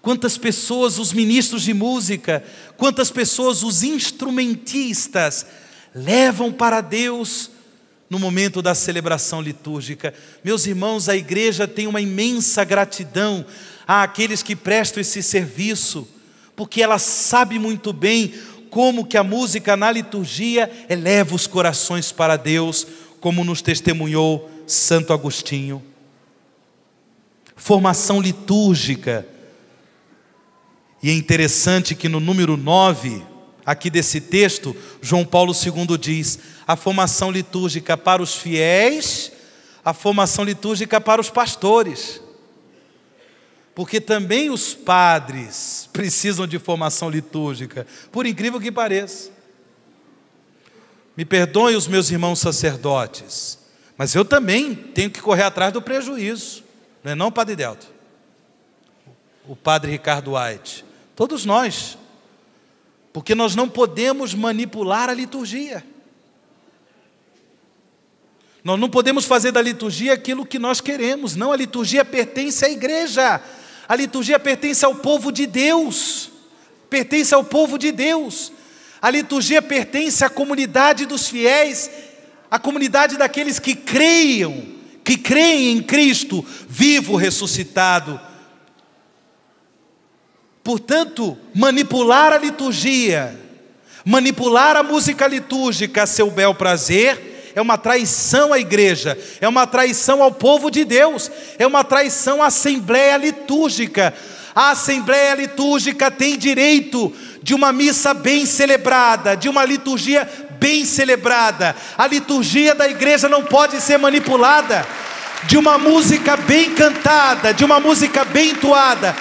Quantas pessoas, os ministros de música, quantas pessoas, os instrumentistas, levam para Deus no momento da celebração litúrgica. Meus irmãos, a igreja tem uma imensa gratidão àqueles que prestam esse serviço, porque ela sabe muito bem como que a música na liturgia eleva os corações para Deus, como nos testemunhou Santo Agostinho. Formação litúrgica. E é interessante que no número 9, aqui desse texto, João Paulo II diz: a formação litúrgica para os fiéis, a formação litúrgica para os pastores. Porque também os padres precisam de formação litúrgica, por incrível que pareça. Me perdoem os meus irmãos sacerdotes, mas eu também tenho que correr atrás do prejuízo, não é não, Padre Delto? O Padre Ricardo White. Todos nós, porque nós não podemos manipular a liturgia. Nós não podemos fazer da liturgia aquilo que nós queremos. Não, a liturgia pertence à igreja. A liturgia pertence ao povo de Deus. Pertence ao povo de Deus. A liturgia pertence à comunidade dos fiéis, à comunidade daqueles que creem em Cristo vivo, ressuscitado. Portanto, manipular a liturgia, manipular a música litúrgica a seu bel prazer, é uma traição à igreja, é uma traição ao povo de Deus, é uma traição à Assembleia Litúrgica. A Assembleia Litúrgica tem direito de uma missa bem celebrada, de uma liturgia bem celebrada. A liturgia da igreja não pode ser manipulada, de uma música bem cantada, de uma música bem entoada.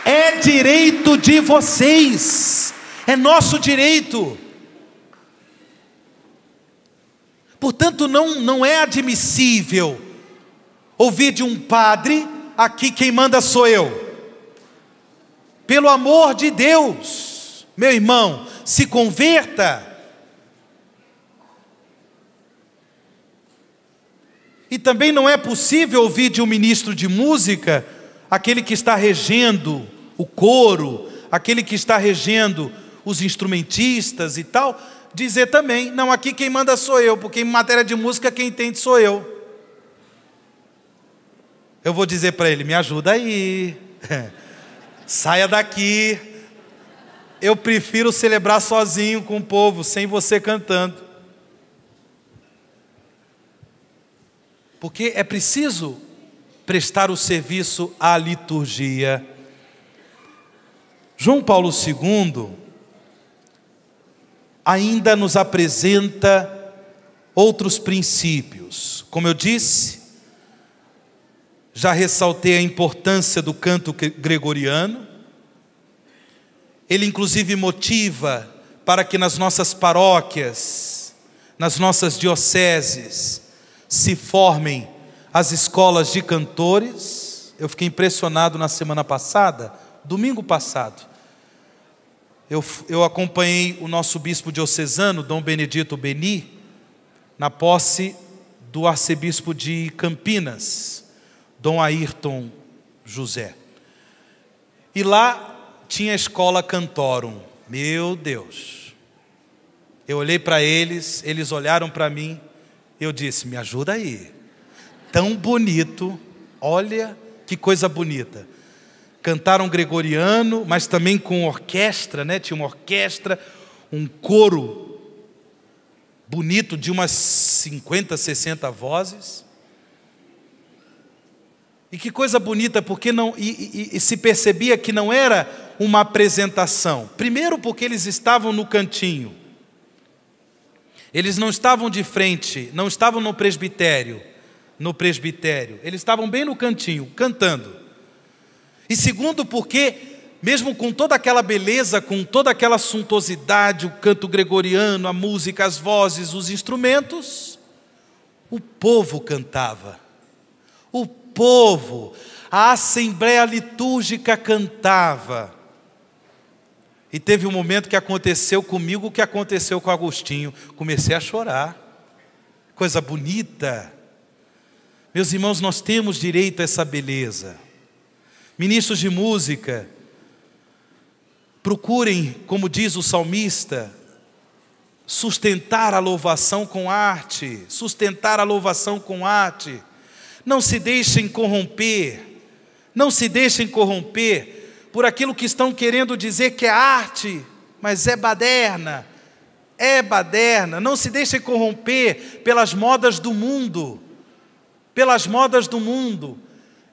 É direito de vocês, é nosso direito. Portanto, não é admissível ouvir de um padre: aqui quem manda sou eu. Pelo amor de Deus, meu irmão, se converta. E também não é possível ouvir de um ministro de música, aquele que está regendo o coro, aquele que está regendo os instrumentistas e tal, dizer também: não, aqui quem manda sou eu, porque em matéria de música quem entende sou eu. Eu vou dizer para ele: me ajuda aí, saia daqui, eu prefiro celebrar sozinho com o povo, sem você cantando. Porque é preciso prestar o serviço à liturgia. João Paulo II ainda nos apresenta outros princípios. Como eu disse, já ressaltei a importância do canto gregoriano. Ele inclusive motiva para que nas nossas paróquias, nas nossas dioceses, se formem as escolas de cantores. Eu fiquei impressionado na semana passada, domingo passado. Eu acompanhei o nosso bispo diocesano, Dom Benedito Beni, na posse do arcebispo de Campinas, Dom Ayrton José. E lá tinha a escola Cantorum. Meu Deus! Eu olhei para eles, eles olharam para mim, eu disse: me ajuda aí. Tão bonito, olha que coisa bonita. Cantaram gregoriano, mas também com orquestra, né? Tinha uma orquestra, um coro bonito de umas 50, 60 vozes. E que coisa bonita, porque não, e se percebia que não era uma apresentação. Primeiro porque eles estavam no cantinho. Eles não estavam de frente, não estavam no presbitério. Eles estavam bem no cantinho, cantando. E segundo porque, mesmo com toda aquela beleza, com toda aquela suntuosidade, o canto gregoriano, a música, as vozes, os instrumentos, o povo cantava. O povo, a Assembleia Litúrgica cantava. E teve um momento que aconteceu comigo o que aconteceu com Agostinho. Comecei a chorar. Coisa bonita. Meus irmãos, nós temos direito a essa beleza. Ministros de música, procurem, como diz o salmista, sustentar a louvação com arte, sustentar a louvação com arte. Não se deixem corromper, não se deixem corromper por aquilo que estão querendo dizer que é arte, mas é baderna, não se deixem corromper pelas modas do mundo,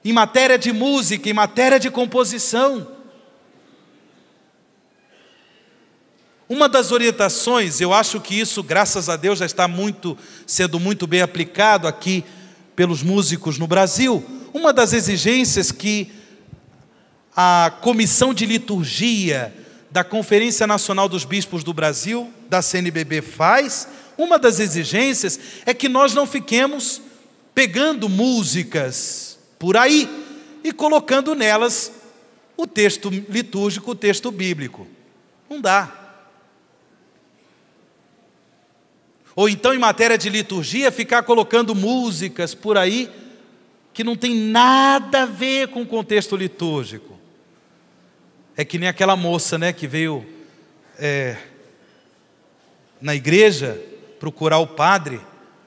em matéria de música, em matéria de composição. Uma das orientações, eu acho que isso, graças a Deus, já está sendo muito bem aplicado aqui pelos músicos no Brasil. Uma das exigências que a Comissão de Liturgia da Conferência Nacional dos Bispos do Brasil, da CNBB, faz, uma das exigências é que nós não fiquemos pegando músicas por aí e colocando nelas o texto litúrgico, o texto bíblico. Não dá. Ou então, em matéria de liturgia, ficar colocando músicas por aí que não tem nada a ver com o contexto litúrgico. É que nem aquela moça, né, que veio na igreja procurar o padre,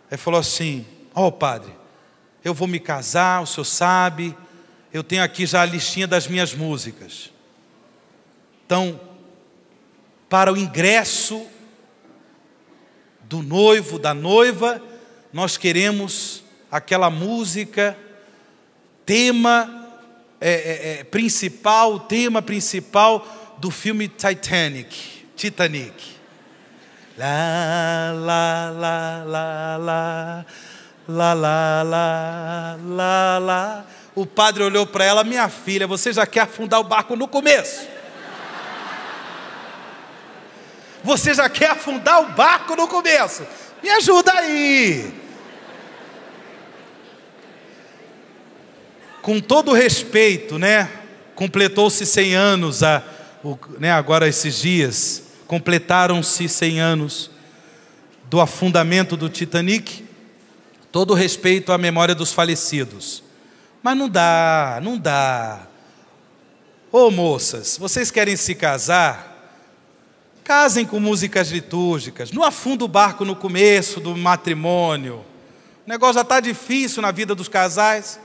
aí falou assim: ó, padre, eu vou me casar, o senhor sabe, eu tenho aqui já a listinha das minhas músicas. Então, para o ingresso do noivo, da noiva, nós queremos aquela música, tema principal do filme Titanic. Lá, lá, lá, lá, lá, lá, lá, lá, lá, lá. O padre olhou para ela: minha filha, você já quer afundar o barco no começo. Você já quer afundar o barco no começo. Me ajuda aí. Com todo respeito, né? Completou-se 100 anos, agora esses dias, completaram-se 100 anos do afundamento do Titanic. Todo respeito à memória dos falecidos. Mas não dá. Ô moças, vocês querem se casar? Casem com músicas litúrgicas. Não afunda o barco no começo do matrimônio. O negócio já está difícil na vida dos casais.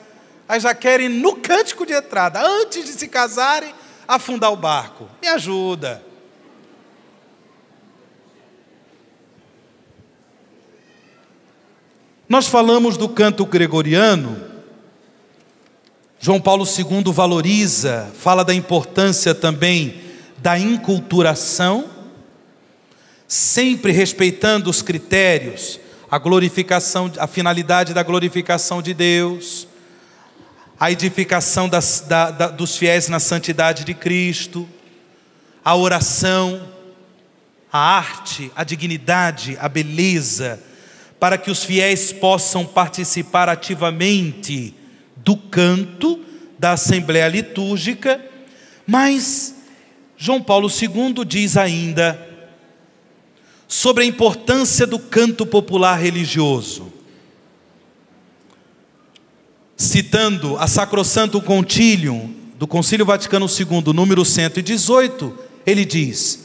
Aí já querem, no cântico de entrada, antes de se casarem, afundar o barco. Me ajuda. Nós falamos do canto gregoriano. João Paulo II valoriza, fala da importância também da inculturação, sempre respeitando os critérios, a glorificação, a finalidade da glorificação de Deus, a edificação dos fiéis na santidade de Cristo, a oração, a arte, a dignidade, a beleza, para que os fiéis possam participar ativamente do canto, da assembleia litúrgica. Mas João Paulo II diz ainda sobre a importância do canto popular religioso. Citando a Sacrosanto Concilium do Concílio Vaticano II, número 118, ele diz: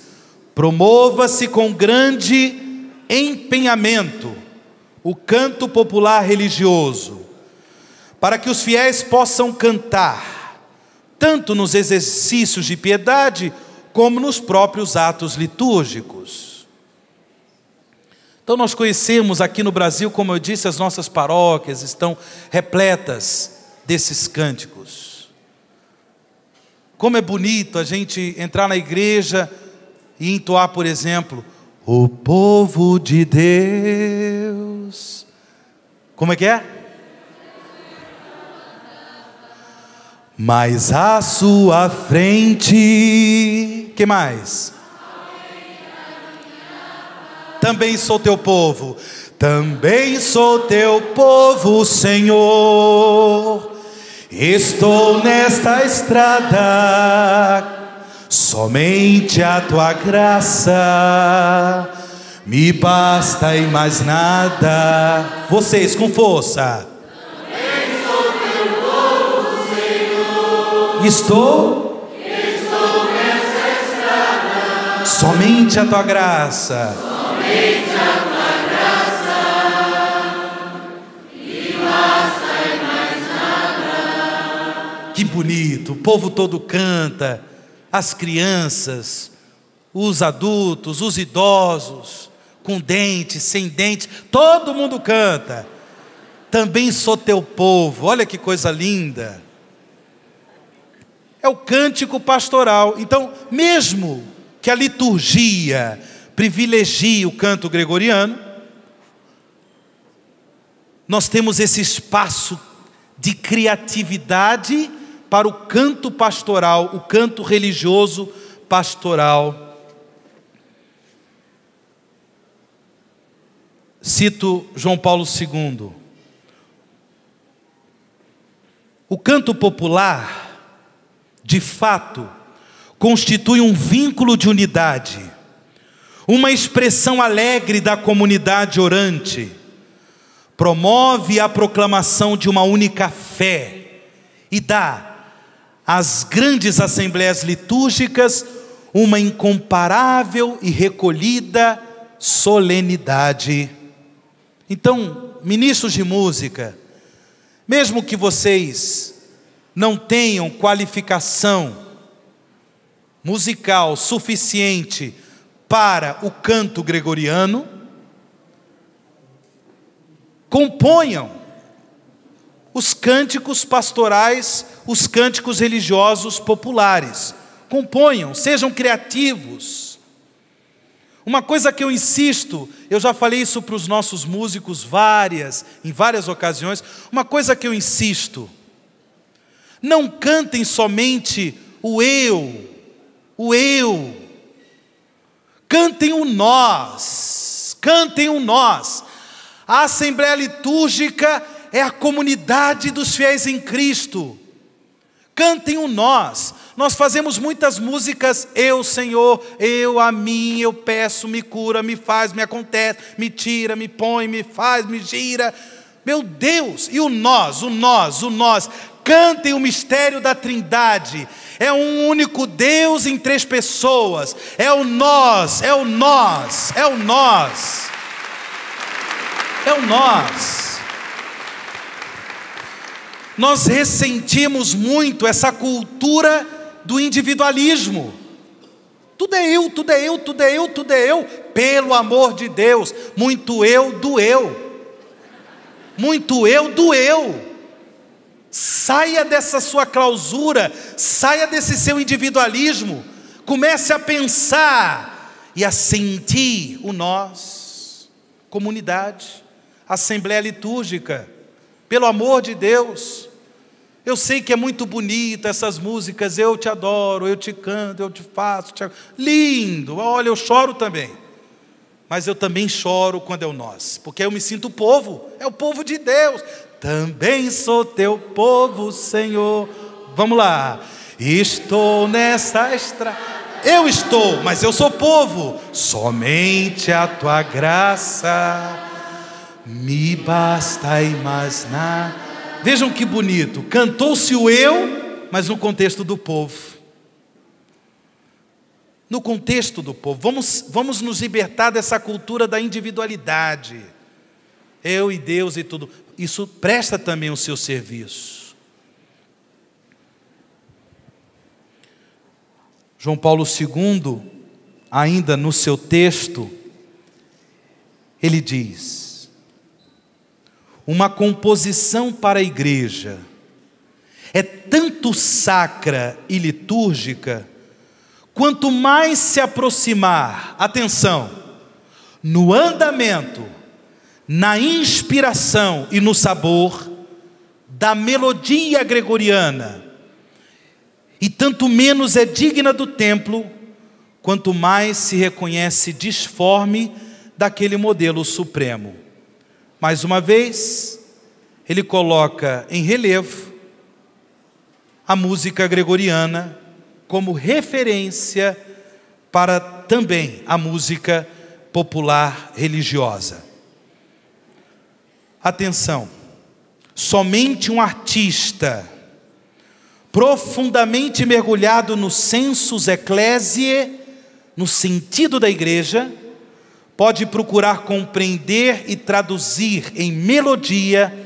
promova-se com grande empenhamento o canto popular religioso, para que os fiéis possam cantar, tanto nos exercícios de piedade, como nos próprios atos litúrgicos. Então nós conhecemos aqui no Brasil, como eu disse, as nossas paróquias estão repletas desses cânticos. Como é bonito a gente entrar na igreja e entoar, por exemplo, o povo de Deus. Como é que é? Mas à sua frente, que mais? Também sou teu povo, também sou teu povo, Senhor. Estou nesta estrada, somente a tua graça me basta e mais nada. Vocês com força. Também sou teu povo, Senhor. Estou nessa estrada, Somente a tua graça. Somente a tua graça. E basta e mais nada. Que bonito, o povo todo canta, as crianças, os adultos, os idosos, com dentes, sem dentes, todo mundo canta. Também sou teu povo, olha que coisa linda. É o cântico pastoral. Então, mesmo que a liturgia privilegie o canto gregoriano, nós temos esse espaço de criatividade para o canto pastoral, o canto religioso pastoral. Cito João Paulo II. O canto popular, de fato, constitui um vínculo de unidade, uma expressão alegre da comunidade orante, promove a proclamação de uma única fé e dá às grandes assembleias litúrgicas uma incomparável e recolhida solenidade. Então, ministros de música, mesmo que vocês não tenham qualificação musical suficiente para o canto gregoriano, componham os cânticos pastorais, os cânticos religiosos populares. Componham, sejam criativos. Uma coisa que eu insisto, eu já falei isso para os nossos músicos em várias ocasiões, uma coisa que eu insisto: não cantem somente o eu, cantem o nós, A Assembleia Litúrgica é a comunidade dos fiéis em Cristo. Cantem o nós. Nós fazemos muitas músicas, eu, Senhor, eu, a mim, eu peço, me cura, me faz, me acontece, me tira, me põe, me faz, me gira. Meu Deus, e o nós. Cantem o mistério da Trindade. É um único Deus em 3 pessoas. É o nós. Nós ressentimos muito essa cultura do individualismo. Tudo é eu. Pelo amor de Deus, muito eu do eu. Saia dessa sua clausura, saia desse seu individualismo. Comece a pensar e a sentir o nós, comunidade, assembleia litúrgica. Pelo amor de Deus. Eu sei que é muito bonita essas músicas, eu te adoro, eu te canto, eu te faço, lindo, olha, eu choro também, mas eu também choro quando é o nós, porque eu me sinto povo, é o povo de Deus. Também sou teu povo, Senhor. Vamos lá. Estou nessa estrada, eu estou, mas eu sou povo. Somente a tua graça me basta e mais nada. Vejam que bonito, cantou-se o eu, mas no contexto do povo. No contexto do povo. Vamos nos libertar dessa cultura da individualidade. Eu e Deus e tudo. Isso presta também o seu serviço. João Paulo II, ainda no seu texto, ele diz: uma composição para a igreja é tanto sacra e litúrgica, quanto mais se aproximar, atenção, no andamento, na inspiração e no sabor da melodia gregoriana, e tanto menos é digna do templo, quanto mais se reconhece disforme daquele modelo supremo. Mais uma vez, ele coloca em relevo a música gregoriana como referência para também a música popular religiosa. Atenção, somente um artista profundamente mergulhado no sensus ecclesiae no sentido da igreja, pode procurar compreender e traduzir em melodia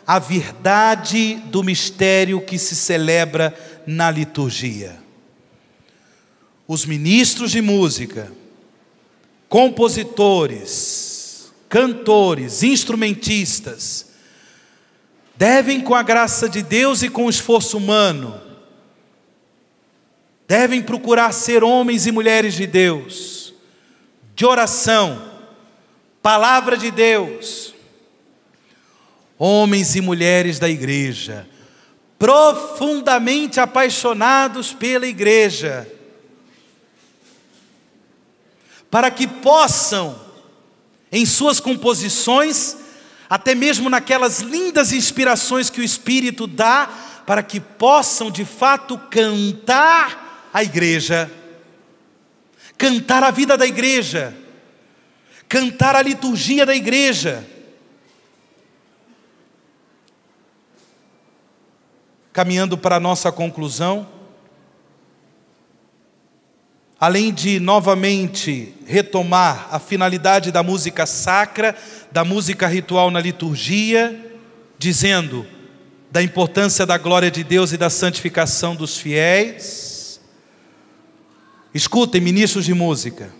a verdade do mistério que se celebra na liturgia. Os ministros de música, compositores, cantores, instrumentistas, devem, com a graça de Deus e com o esforço humano, devem procurar ser homens e mulheres de Deus, de oração, palavra de Deus, homens e mulheres da igreja, profundamente apaixonados pela igreja, para que possam, em suas composições, até mesmo naquelas lindas inspirações que o Espírito dá, para que possam de fato cantar a igreja, cantar a vida da igreja, cantar a liturgia da igreja. Caminhando para a nossa conclusão, além de novamente retomar a finalidade da música sacra, da música ritual na liturgia, dizendo da importância da glória de Deus e da santificação dos fiéis, escutem, ministros de música,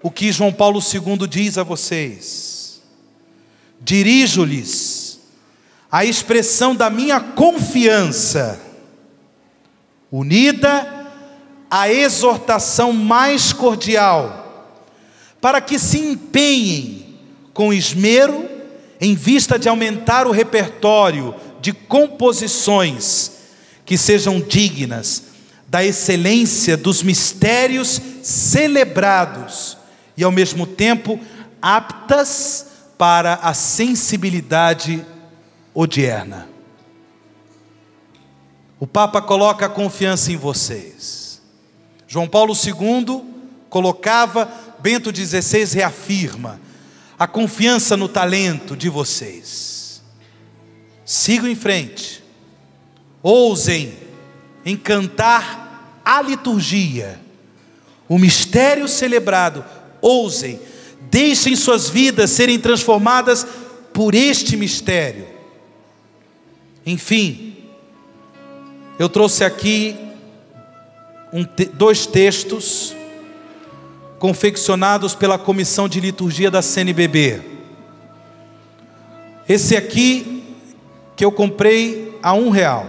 o que João Paulo II diz a vocês: dirijo-lhes a expressão da minha confiança, unida a exortação mais cordial, para que se empenhem com esmero, em vista de aumentar o repertório de composições que sejam dignas da excelência dos mistérios celebrados e ao mesmo tempo aptas para a sensibilidade odierna. O Papa coloca a confiança em vocês. João Paulo II colocava, Bento XVI reafirma a confiança no talento de vocês. Sigam em frente, ousem em cantar a liturgia, o mistério celebrado, ousem, deixem suas vidas serem transformadas por este mistério. Enfim, eu trouxe aqui dois textos confeccionados pela Comissão de Liturgia da CNBB. Esse aqui, que eu comprei a R$1.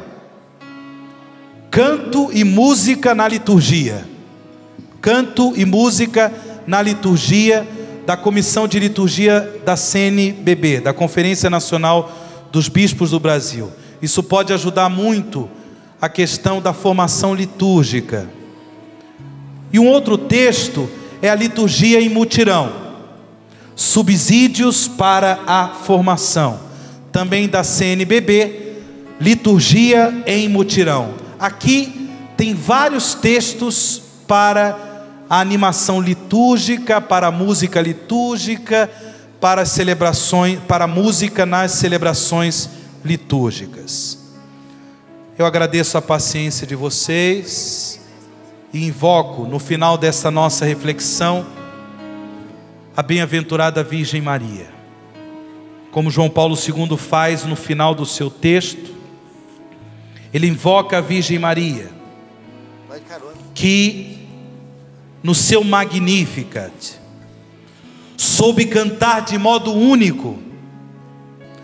Canto e música na liturgia. Canto e música na liturgia, da Comissão de Liturgia da CNBB, da Conferência Nacional dos Bispos do Brasil. Isso pode ajudar muito a questão da formação litúrgica. E um outro texto é a liturgia em mutirão, subsídios para a formação, também da CNBB, liturgia em mutirão. Aqui tem vários textos para a animação litúrgica, para a música litúrgica, para as celebrações, para a música nas celebrações litúrgicas. Eu agradeço a paciência de vocês e invoco no final dessa nossa reflexão a bem-aventurada Virgem Maria, como João Paulo II faz no final do seu texto. Ele invoca a Virgem Maria, que no seu Magnificat soube cantar de modo único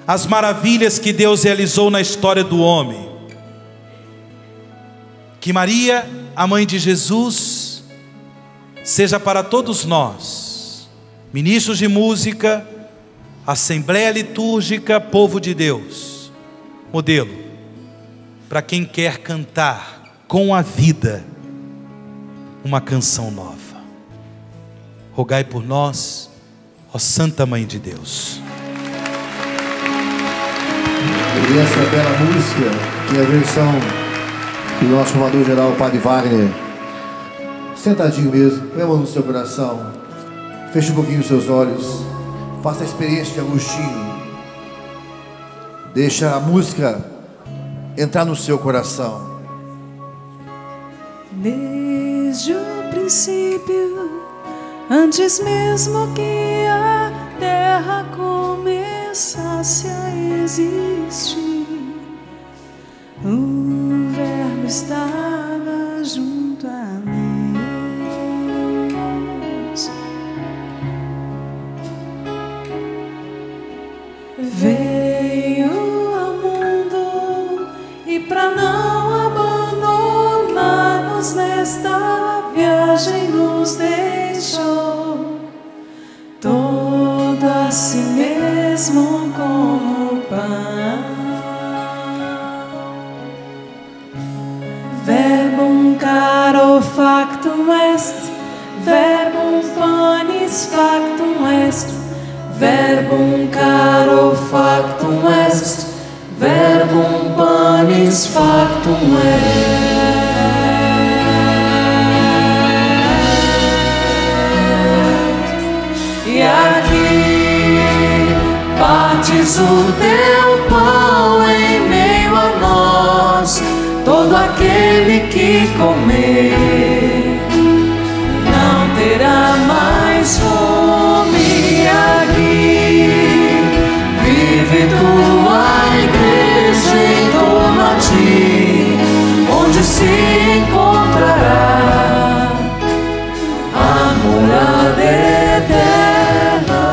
as maravilhas que Deus realizou na história do homem. Que Maria, a mãe de Jesus, seja para todos nós, ministros de música, assembleia litúrgica, povo de Deus, modelo para quem quer cantar com a vida uma canção nova. Rogai por nós, ó Santa Mãe de Deus. E essa bela música, que é a versão do nosso formador geral, o Padre Wagner. Sentadinho mesmo, põe a mão no seu coração, feche um pouquinho os seus olhos, faça a experiência de Agostinho, deixa a música entrar no seu coração. Desde o princípio, antes mesmo que a terra começasse a existir, o Verbo estava junto a Deus. Veio ao mundo e para não abandonar-nos nesta viagem nos deixou todo a si mesmo como pão. Verbum caro factum est, verbum panis factum est, verbum caro factum est, verbum panis factum est. E aqui partes o teu pão em meio a nós, todo aquele que comer não terá mais fome. E aqui vive tua igreja em torno a ti, onde se encontrará a morada eterna.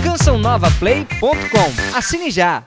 CançãoNovaPlay.com. Assine já!